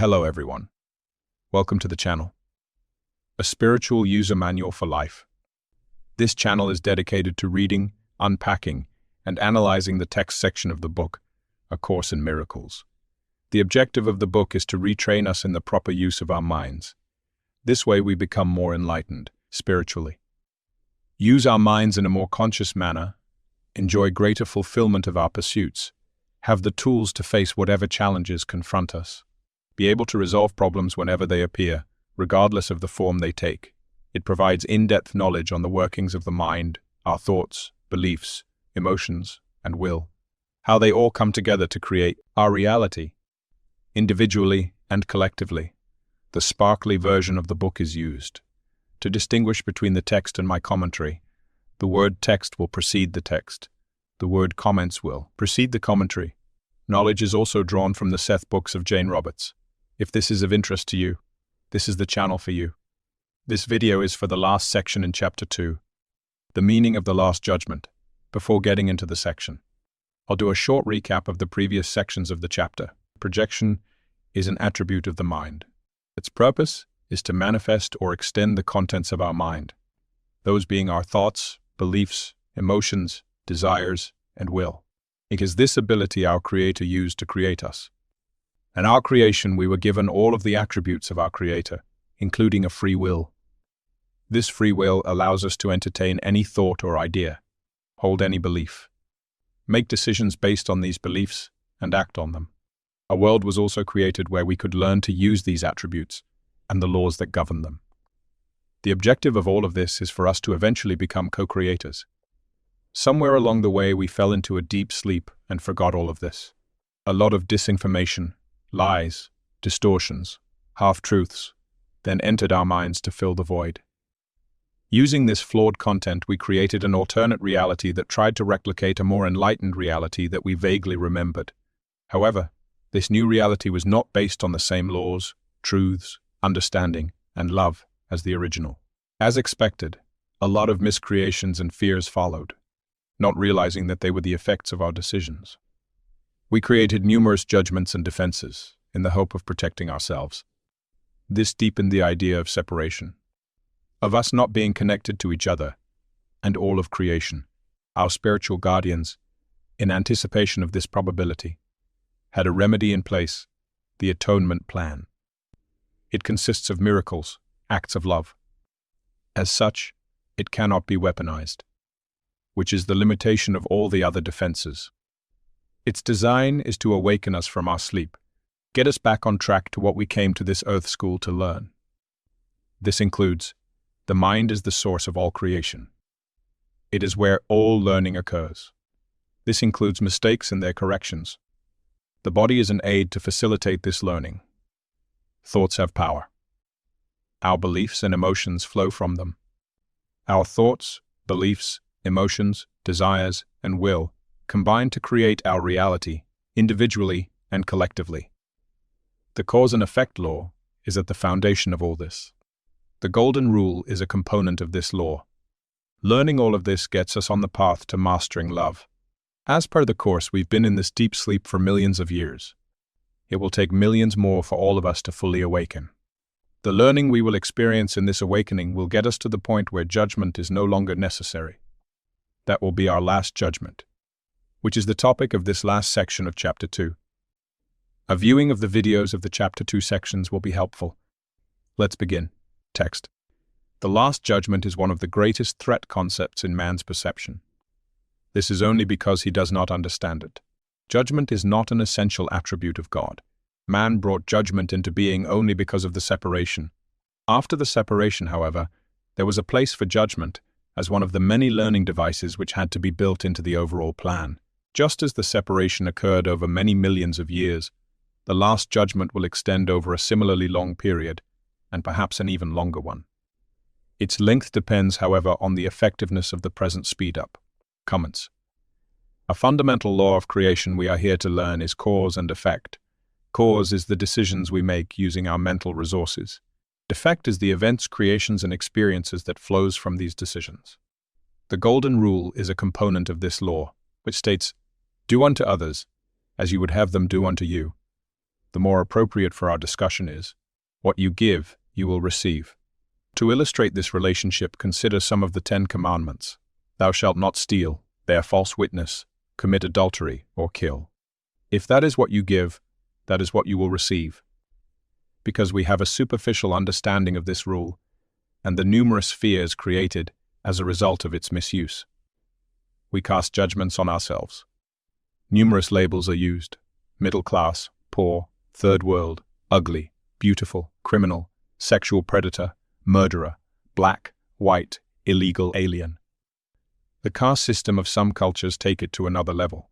Hello everyone. Welcome to the channel. A spiritual user manual for life. This channel is dedicated to reading, unpacking, and analyzing the text section of the book, A Course in Miracles. The objective of the book is to retrain us in the proper use of our minds. This way we become more enlightened, spiritually. Use our minds in a more conscious manner, enjoy greater fulfillment of our pursuits, have the tools to face whatever challenges confront us, be able to resolve problems whenever they appear, regardless of the form they take. It provides in-depth knowledge on the workings of the mind, our thoughts, beliefs, emotions, and will, how they all come together to create our reality, individually and collectively. The sparkly version of the book is used. To distinguish between the text and my commentary, the word text will precede the text. The word comments will precede the commentary. Knowledge is also drawn from the Seth books of Jane Roberts. If this is of interest to you, this is the channel for you. This video is for the last section in Chapter 2, the meaning of the Last Judgment, before getting into the section. I'll do a short recap of the previous sections of the chapter. Projection is an attribute of the mind. Its purpose is to manifest or extend the contents of our mind, those being our thoughts, beliefs, emotions, desires, and will. It is this ability our Creator used to create us. In our creation, we were given all of the attributes of our Creator, including a free will. This free will allows us to entertain any thought or idea, hold any belief, make decisions based on these beliefs, and act on them. A world was also created where we could learn to use these attributes and the laws that govern them. The objective of all of this is for us to eventually become co-creators. Somewhere along the way, we fell into a deep sleep and forgot all of this. A lot of disinformation, lies, distortions, half-truths, then entered our minds to fill the void. Using this flawed content, we created an alternate reality that tried to replicate a more enlightened reality that we vaguely remembered. However, this new reality was not based on the same laws, truths, understanding, and love as the original. As expected, a lot of miscreations and fears followed, not realizing that they were the effects of our decisions. We created numerous judgments and defenses in the hope of protecting ourselves. This deepened the idea of separation, of us not being connected to each other and all of creation. Our spiritual guardians, in anticipation of this probability, had a remedy in place, the atonement plan. It consists of miracles, acts of love. As such, it cannot be weaponized, which is the limitation of all the other defenses. Its design is to awaken us from our sleep, get us back on track to what we came to this earth school to learn. This includes, the mind is the source of all creation. It is where all learning occurs. This includes mistakes and their corrections. The body is an aid to facilitate this learning. Thoughts have power. Our beliefs and emotions flow from them. Our thoughts, beliefs, emotions, desires, and will combine to create our reality, individually and collectively. The cause and effect law is at the foundation of all this. The golden rule is a component of this law. Learning all of this gets us on the path to mastering love. As per the course, we've been in this deep sleep for millions of years. It will take millions more for all of us to fully awaken. The learning we will experience in this awakening will get us to the point where judgment is no longer necessary. That will be our last judgment, which is the topic of this last section of Chapter 2. A viewing of the videos of the Chapter 2 sections will be helpful. Let's begin. Text. The Last Judgment is one of the greatest threat concepts in man's perception. This is only because he does not understand it. Judgment is not an essential attribute of God. Man brought judgment into being only because of the separation. After the separation, however, there was a place for judgment as one of the many learning devices which had to be built into the overall plan. Just as the separation occurred over many millions of years, the Last Judgment will extend over a similarly long period, and perhaps an even longer one. Its length depends, however, on the effectiveness of the present speed-up. Comments. A fundamental law of creation we are here to learn is cause and effect. Cause is the decisions we make using our mental resources. Effect is the events, creations, and experiences that flows from these decisions. The golden rule is a component of this law, which states, "Do unto others as you would have them do unto you." the more appropriate for our discussion is, what you give, you will receive. To illustrate this relationship, consider some of the 10 Commandments. Thou shalt not steal, bear false witness, commit adultery, or kill. If that is what you give, that is what you will receive. Because we have a superficial understanding of this rule, and the numerous fears created as a result of its misuse, we cast judgments on ourselves. Numerous labels are used: middle class, poor, third world, ugly, beautiful, criminal, sexual predator, murderer, black, white, illegal, alien. The caste system of some cultures take it to another level.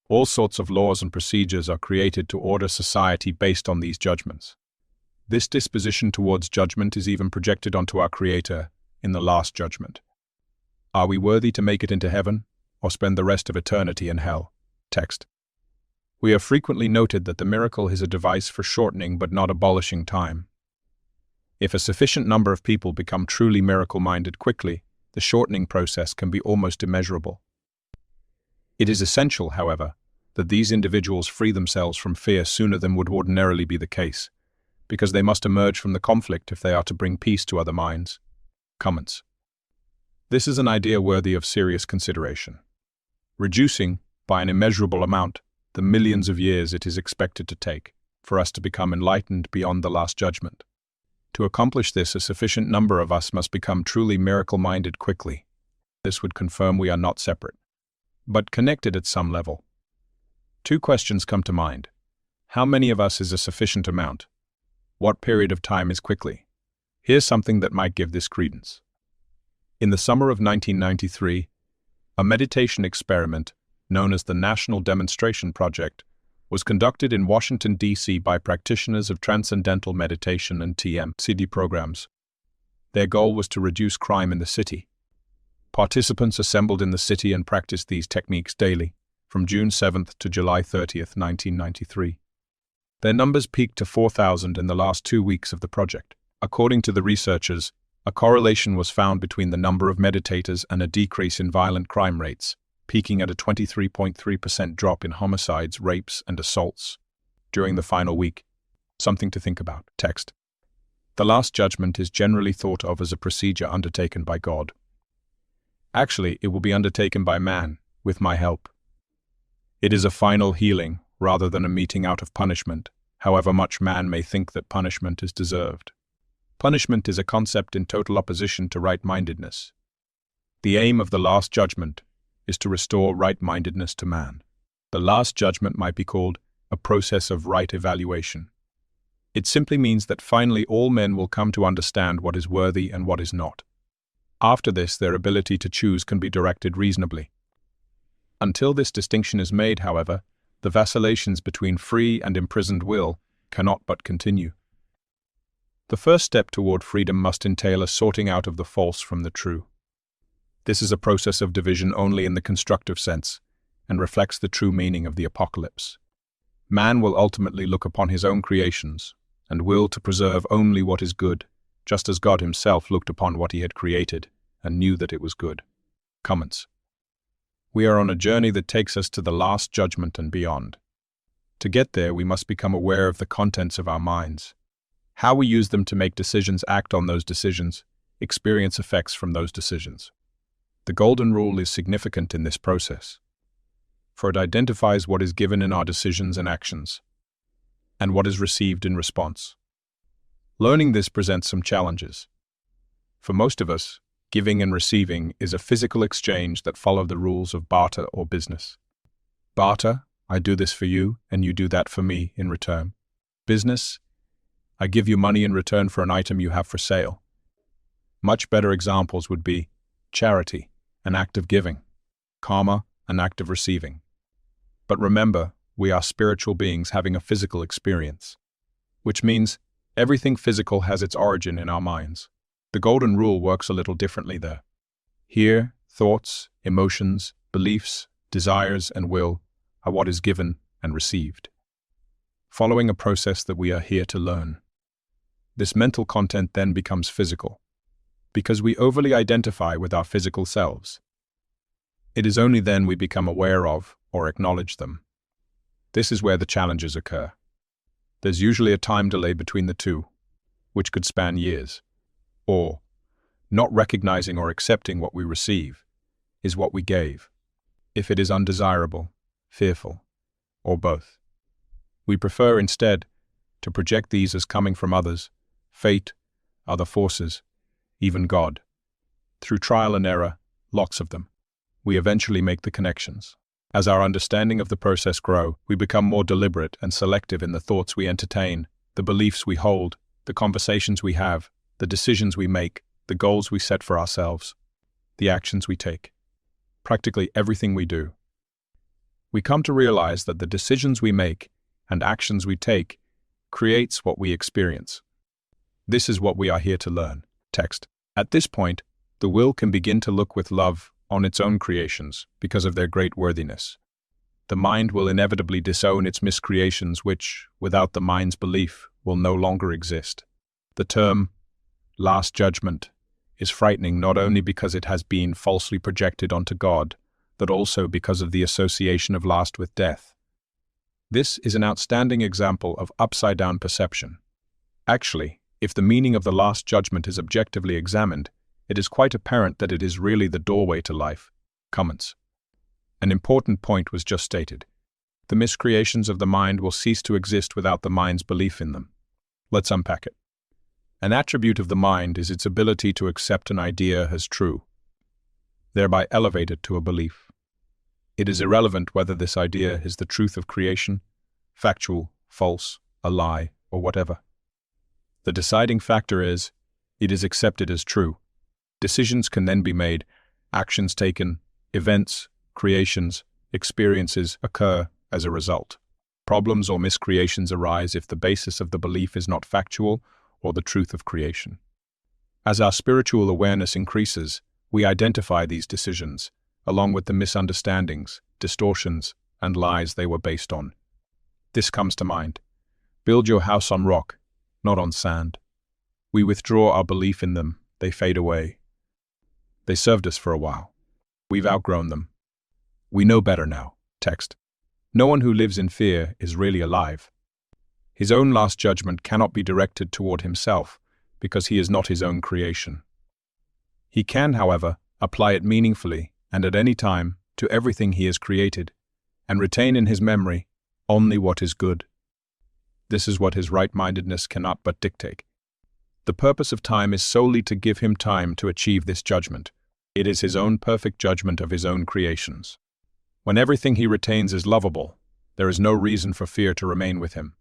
All sorts of laws and procedures are created to order society based on these judgments. This disposition towards judgment is even projected onto our Creator in the Last Judgment. Are we worthy to make it into heaven, or spend the rest of eternity in hell? Text. We have frequently noted that the miracle is a device for shortening but not abolishing time. If a sufficient number of people become truly miracle-minded quickly, the shortening process can be almost immeasurable. It is essential, however, that these individuals free themselves from fear sooner than would ordinarily be the case, because they must emerge from the conflict if they are to bring peace to other minds. Comments. This is an idea worthy of serious consideration. Reducing, by an immeasurable amount, the millions of years it is expected to take for us to become enlightened beyond the Last Judgment. To accomplish this, a sufficient number of us must become truly miracle-minded quickly. This would confirm we are not separate, but connected at some level. 2 questions come to mind. How many of us is a sufficient amount? What period of time is quickly? Here's something that might give this credence. In the summer of 1993, a meditation experiment known as the National Demonstration Project was conducted in Washington, D.C. by practitioners of Transcendental Meditation and TM programs. Their goal was to reduce crime in the city. Participants assembled in the city and practiced these techniques daily, from June 7th to July 30th, 1993. Their numbers peaked to 4,000 in the last 2 weeks of the project. According to the researchers, a correlation was found between the number of meditators and a decrease in violent crime rates, peaking at a 23.3% drop in homicides, rapes, and assaults during the final week. Something to think about. Text. The Last Judgment is generally thought of as a procedure undertaken by God. Actually, it will be undertaken by man, with my help. It is a final healing, rather than a meting out of punishment, however much man may think that punishment is deserved. Punishment is a concept in total opposition to right-mindedness. The aim of the Last Judgment is to restore right-mindedness to man. The Last Judgment might be called a process of right evaluation. It simply means that finally all men will come to understand what is worthy and what is not. After this, their ability to choose can be directed reasonably. Until this distinction is made, however, the vacillations between free and imprisoned will cannot but continue. The first step toward freedom must entail a sorting out of the false from the true. This is a process of division only in the constructive sense, and reflects the true meaning of the apocalypse. Man will ultimately look upon his own creations, and will to preserve only what is good, just as God himself looked upon what he had created, and knew that it was good. Comments. We are on a journey that takes us to the Last Judgment and beyond. To get there, we must become aware of the contents of our minds. How we use them to make decisions, act on those decisions, experience effects from those decisions. The Golden Rule is significant in this process, for it identifies what is given in our decisions and actions, and what is received in response. Learning this presents some challenges. For most of us, giving and receiving is a physical exchange that follow the rules of barter or business. Barter, I do this for you, and you do that for me in return. Business, I give you money in return for an item you have for sale. Much better examples would be charity, an act of giving; karma, an act of receiving. But remember, we are spiritual beings having a physical experience, which means everything physical has its origin in our minds. The Golden Rule works a little differently there. Here, thoughts, emotions, beliefs, desires, and will are what is given and received, following a process that we are here to learn. This mental content then becomes physical, because we overly identify with our physical selves. It is only then we become aware of or acknowledge them. This is where the challenges occur. There's usually a time delay between the two, which could span years. Or, not recognizing or accepting what we receive is what we gave, if it is undesirable, fearful, or both. We prefer instead to project these as coming from others, fate, other forces, even God. Through trial and error, lots of them, we eventually make the connections. As our understanding of the process grow, we become more deliberate and selective in the thoughts we entertain, the beliefs we hold, the conversations we have, the decisions we make, the goals we set for ourselves, the actions we take. Practically everything we do. We come to realize that the decisions we make and actions we take creates what we experience. This is what we are here to learn. Text. At this point, the will can begin to look with love on its own creations because of their great worthiness. The mind will inevitably disown its miscreations which, without the mind's belief, will no longer exist. The term, last judgment, is frightening not only because it has been falsely projected onto God, but also because of the association of last with death. This is an outstanding example of upside-down perception. Actually, if the meaning of the last judgment is objectively examined, it is quite apparent that it is really the doorway to life. Comments. An important point was just stated. The miscreations of the mind will cease to exist without the mind's belief in them. Let's unpack it. An attribute of the mind is its ability to accept an idea as true, thereby elevate it to a belief. It is irrelevant whether this idea is the truth of creation, factual, false, a lie, or whatever. The deciding factor is, it is accepted as true. Decisions can then be made, actions taken, events, creations, experiences occur as a result. Problems or miscreations arise if the basis of the belief is not factual or the truth of creation. As our spiritual awareness increases, we identify these decisions, along with the misunderstandings, distortions, and lies they were based on. This comes to mind. Build your house on rock, not on sand. We withdraw our belief in them, they fade away. They served us for a while. We've outgrown them. We know better now. Text. No one who lives in fear is really alive. His own last judgment cannot be directed toward himself, because he is not his own creation. He can, however, apply it meaningfully and at any time to everything he has created, and retain in his memory only what is good. This is what his right-mindedness cannot but dictate. The purpose of time is solely to give him time to achieve this judgment. It is his own perfect judgment of his own creations. When everything he retains is lovable, there is no reason for fear to remain with him.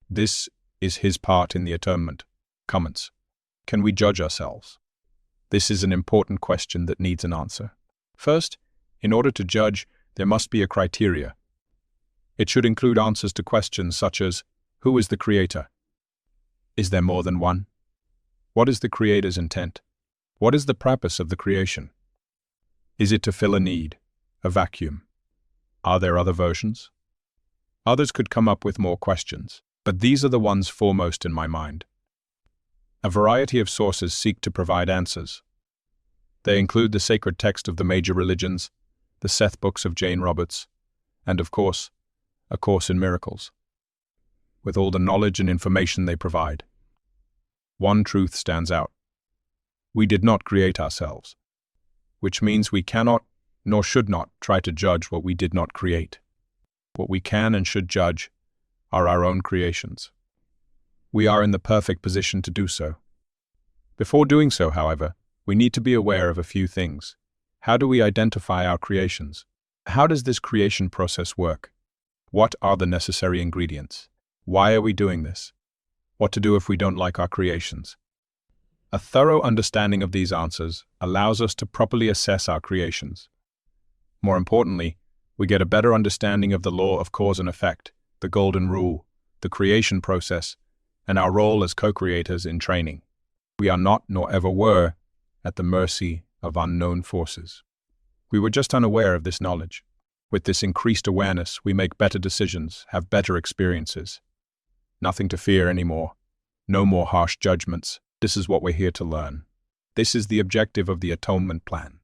This is his part in the atonement. Comments. Can we judge ourselves? This is an important question that needs an answer. First, in order to judge, there must be a criteria. It should include answers to questions such as, who is the creator? Is there more than one? What is the creator's intent? What is the purpose of the creation? Is it to fill a need, a vacuum? Are there other versions? Others could come up with more questions, but these are the ones foremost in my mind. A variety of sources seek to provide answers. They include the sacred text of the major religions, the Seth books of Jane Roberts, and of course, A Course in Miracles. With all the knowledge and information they provide, one truth stands out. We did not create ourselves, which means we cannot, nor should not, try to judge what we did not create. What we can and should judge are our own creations. We are in the perfect position to do so. Before doing so, however, we need to be aware of a few things. How do we identify our creations? How does this creation process work? What are the necessary ingredients? Why are we doing this? What to do if we don't like our creations? A thorough understanding of these answers allows us to properly assess our creations. More importantly, we get a better understanding of the law of cause and effect, the golden rule, the creation process, and our role as co-creators in training. We are not, nor ever were, at the mercy of unknown forces. We were just unaware of this knowledge. With this increased awareness, we make better decisions, have better experiences. Nothing to fear anymore. No more harsh judgments. This is what we're here to learn. This is the objective of the atonement plan.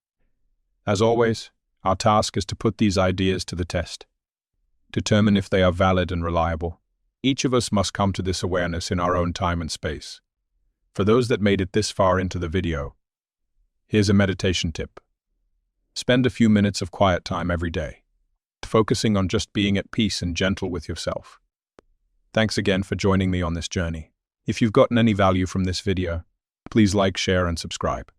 As always, our task is to put these ideas to the test. Determine if they are valid and reliable. Each of us must come to this awareness in our own time and space. For those that made it this far into the video, here's a meditation tip. Spend a few minutes of quiet time every day, focusing on just being at peace and gentle with yourself. Thanks again for joining me on this journey. If you've gotten any value from this video, please like, share, and subscribe.